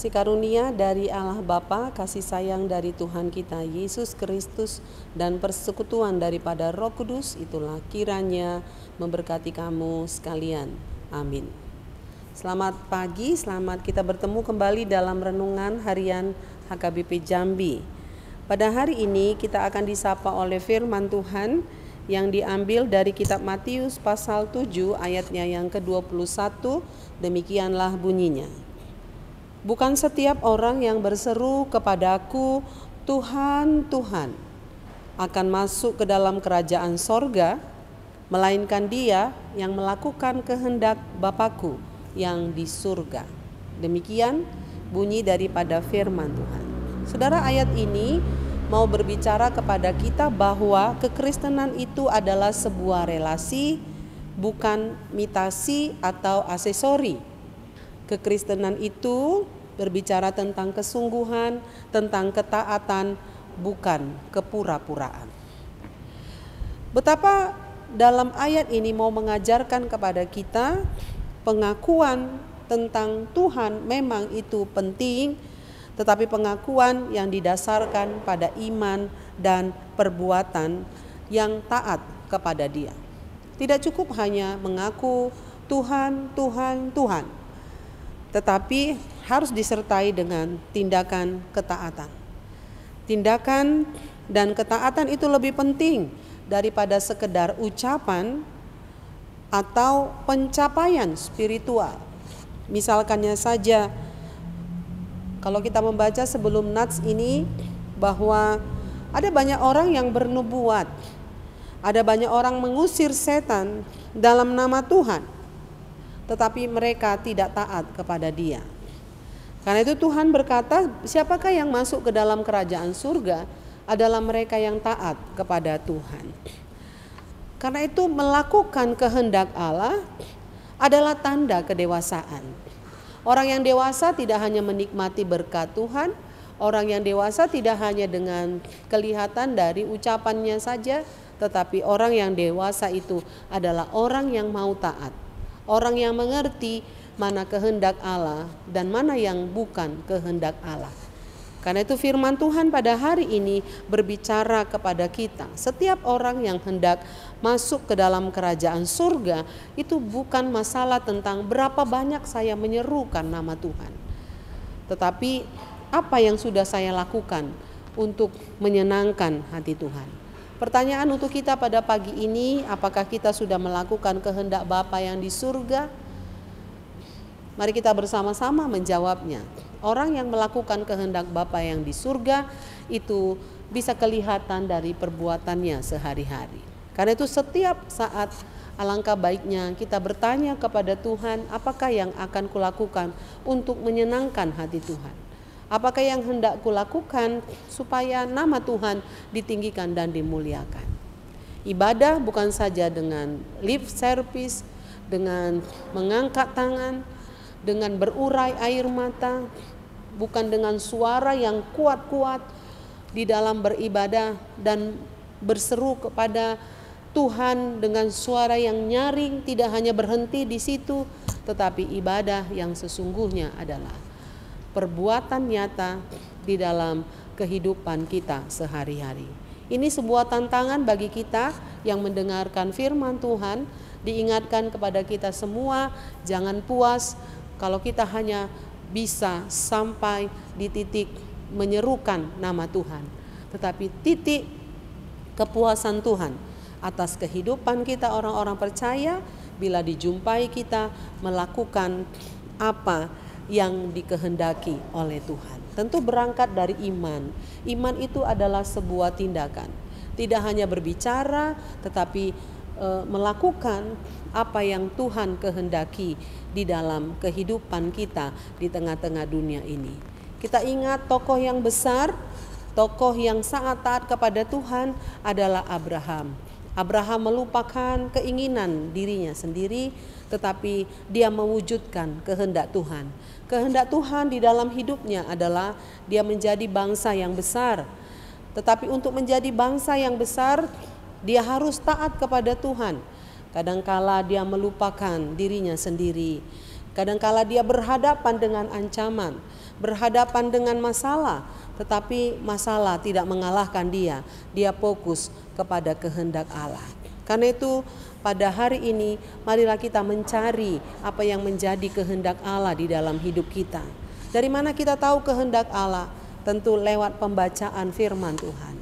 Kasih karunia dari Allah Bapa, kasih sayang dari Tuhan kita Yesus Kristus, dan persekutuan daripada Roh Kudus itulah kiranya memberkati kamu sekalian. Amin. Selamat pagi, selamat kita bertemu kembali dalam renungan harian HKBP Jambi. Pada hari ini kita akan disapa oleh firman Tuhan yang diambil dari kitab Matius pasal 7 ayatnya yang ke-21. Demikianlah bunyinya. Bukan setiap orang yang berseru kepadaku, Tuhan, Tuhan, akan masuk ke dalam kerajaan sorga, melainkan dia yang melakukan kehendak Bapa-Ku yang di surga. Demikian bunyi daripada firman Tuhan. Saudara, ayat ini mau berbicara kepada kita bahwa kekristenan itu adalah sebuah relasi, bukan mitasi atau aksesori. Kekristenan itu berbicara tentang kesungguhan, tentang ketaatan, bukan kepura-puraan. Betapa dalam ayat ini mau mengajarkan kepada kita pengakuan tentang Tuhan memang itu penting, tetapi pengakuan yang didasarkan pada iman dan perbuatan yang taat kepada Dia. Tidak cukup hanya mengaku Tuhan, Tuhan, Tuhan, tetapi harus disertai dengan tindakan ketaatan. Tindakan dan ketaatan itu lebih penting daripada sekedar ucapan atau pencapaian spiritual. Misalkannya saja, kalau kita membaca sebelum nats ini bahwa ada banyak orang yang bernubuat, ada banyak orang mengusir setan dalam nama Tuhan, tetapi mereka tidak taat kepada Dia. Karena itu Tuhan berkata, siapakah yang masuk ke dalam kerajaan surga adalah mereka yang taat kepada Tuhan. Karena itu melakukan kehendak Allah adalah tanda kedewasaan. Orang yang dewasa tidak hanya menikmati berkat Tuhan, orang yang dewasa tidak hanya dengan kelihatan dari ucapannya saja, tetapi orang yang dewasa itu adalah orang yang mau taat. Orang yang mengerti mana kehendak Allah dan mana yang bukan kehendak Allah. Karena itu firman Tuhan pada hari ini berbicara kepada kita. Setiap orang yang hendak masuk ke dalam kerajaan surga itu bukan masalah tentang berapa banyak saya menyerukan nama Tuhan, tetapi apa yang sudah saya lakukan untuk menyenangkan hati Tuhan. Pertanyaan untuk kita pada pagi ini, apakah kita sudah melakukan kehendak Bapa yang di surga? Mari kita bersama-sama menjawabnya. Orang yang melakukan kehendak Bapa yang di surga itu bisa kelihatan dari perbuatannya sehari-hari. Karena itu setiap saat alangkah baiknya kita bertanya kepada Tuhan, apakah yang akan kulakukan untuk menyenangkan hati Tuhan? Apakah yang hendak kulakukan supaya nama Tuhan ditinggikan dan dimuliakan? Ibadah bukan saja dengan lip service, dengan mengangkat tangan, dengan berurai air mata, bukan dengan suara yang kuat-kuat di dalam beribadah dan berseru kepada Tuhan dengan suara yang nyaring, tidak hanya berhenti di situ, tetapi ibadah yang sesungguhnya adalah perbuatan nyata di dalam kehidupan kita sehari-hari. Ini sebuah tantangan bagi kita yang mendengarkan firman Tuhan, diingatkan kepada kita semua, jangan puas kalau kita hanya bisa sampai di titik menyerukan nama Tuhan, tetapi titik kepuasan Tuhan atas kehidupan kita orang-orang percaya bila dijumpai kita melakukan apa yang dikehendaki oleh Tuhan. Tentu berangkat dari iman. Iman itu adalah sebuah tindakan. Tidak hanya berbicara, tetapi melakukan apa yang Tuhan kehendaki di dalam kehidupan kita di tengah-tengah dunia ini. Kita ingat tokoh yang besar, tokoh yang sangat taat kepada Tuhan adalah Abraham. Abraham melupakan keinginan dirinya sendiri, tetapi dia mewujudkan kehendak Tuhan. Kehendak Tuhan di dalam hidupnya adalah dia menjadi bangsa yang besar. Tetapi untuk menjadi bangsa yang besar, dia harus taat kepada Tuhan. Kadangkala dia melupakan dirinya sendiri. Kadangkala dia berhadapan dengan ancaman, berhadapan dengan masalah, tetapi masalah tidak mengalahkan dia. Dia fokus kepada kehendak Allah. Karena itu pada hari ini marilah kita mencari apa yang menjadi kehendak Allah di dalam hidup kita. Dari mana kita tahu kehendak Allah? Tentu lewat pembacaan firman Tuhan.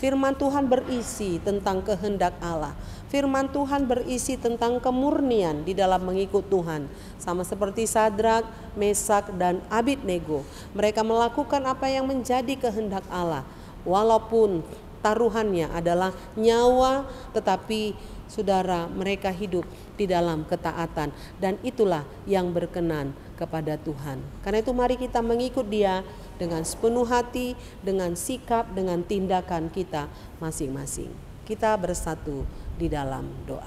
Firman Tuhan berisi tentang kehendak Allah. Firman Tuhan berisi tentang kemurnian di dalam mengikut Tuhan. Sama seperti Sadrak, Mesak, dan Abednego. Mereka melakukan apa yang menjadi kehendak Allah. Walaupun taruhannya adalah nyawa, tetapi saudara, mereka hidup di dalam ketaatan. Dan itulah yang berkenan kepada Tuhan. Karena itu mari kita mengikut Dia dengan sepenuh hati, dengan sikap, dengan tindakan kita masing-masing. Kita bersatu di dalam doa.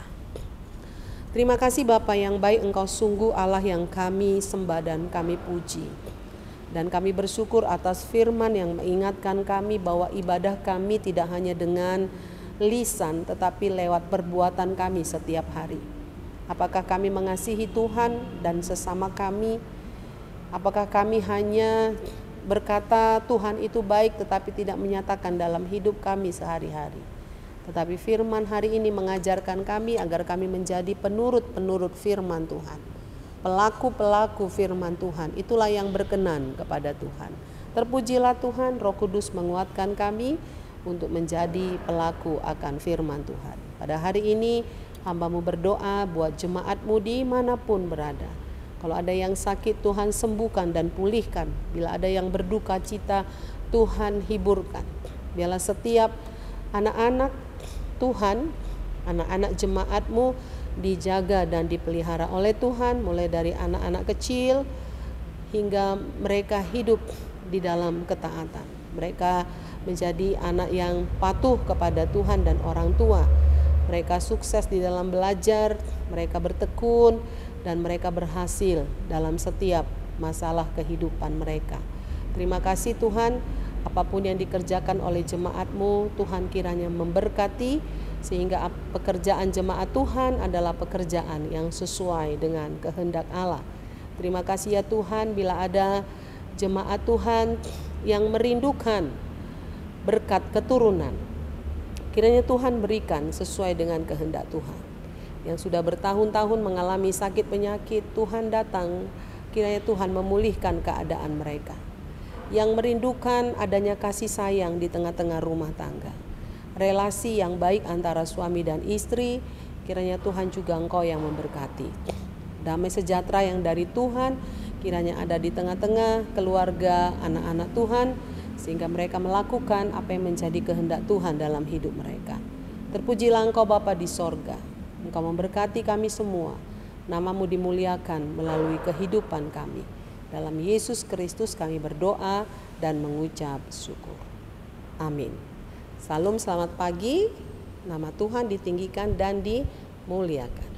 Terima kasih Bapa yang baik, Engkau sungguh Allah yang kami sembah dan kami puji. Dan kami bersyukur atas firman yang mengingatkan kami bahwa ibadah kami tidak hanya dengan lisan, tetapi lewat perbuatan kami setiap hari. Apakah kami mengasihi Tuhan dan sesama kami? Apakah kami hanya berkata Tuhan itu baik tetapi tidak menyatakan dalam hidup kami sehari-hari? Tetapi firman hari ini mengajarkan kami agar kami menjadi penurut-penurut firman Tuhan. Pelaku-pelaku firman Tuhan, itulah yang berkenan kepada Tuhan. Terpujilah Tuhan, Roh Kudus menguatkan kami untuk menjadi pelaku akan firman Tuhan. Pada hari ini hamba-Mu berdoa buat jemaat-Mu dimanapun berada. Kalau ada yang sakit, Tuhan sembuhkan dan pulihkan. Bila ada yang berduka cita, Tuhan hiburkan. Biarlah setiap anak-anak Tuhan, anak-anak jemaat-Mu dijaga dan dipelihara oleh Tuhan, mulai dari anak-anak kecil hingga mereka hidup di dalam ketaatan. Mereka menjadi anak yang patuh kepada Tuhan dan orang tua. Mereka sukses di dalam belajar, mereka bertekun, dan mereka berhasil dalam setiap masalah kehidupan mereka. Terima kasih Tuhan, apapun yang dikerjakan oleh jemaat-Mu, Tuhan kiranya memberkati, sehingga pekerjaan jemaat Tuhan adalah pekerjaan yang sesuai dengan kehendak Allah. Terima kasih ya Tuhan, bila ada jemaat Tuhan yang merindukan berkat keturunan, kiranya Tuhan berikan sesuai dengan kehendak Tuhan. Yang sudah bertahun-tahun mengalami sakit penyakit, Tuhan datang, kiranya Tuhan memulihkan keadaan mereka. Yang merindukan adanya kasih sayang di tengah-tengah rumah tangga, relasi yang baik antara suami dan istri, kiranya Tuhan juga Engkau yang memberkati. Damai sejahtera yang dari Tuhan kiranya ada di tengah-tengah keluarga anak-anak Tuhan, sehingga mereka melakukan apa yang menjadi kehendak Tuhan dalam hidup mereka. Terpujilah Engkau Bapa di sorga. Engkau memberkati kami semua. Nama-Mu dimuliakan melalui kehidupan kami. Dalam Yesus Kristus kami berdoa dan mengucap syukur. Amin. Salam, selamat pagi. Nama Tuhan ditinggikan dan dimuliakan.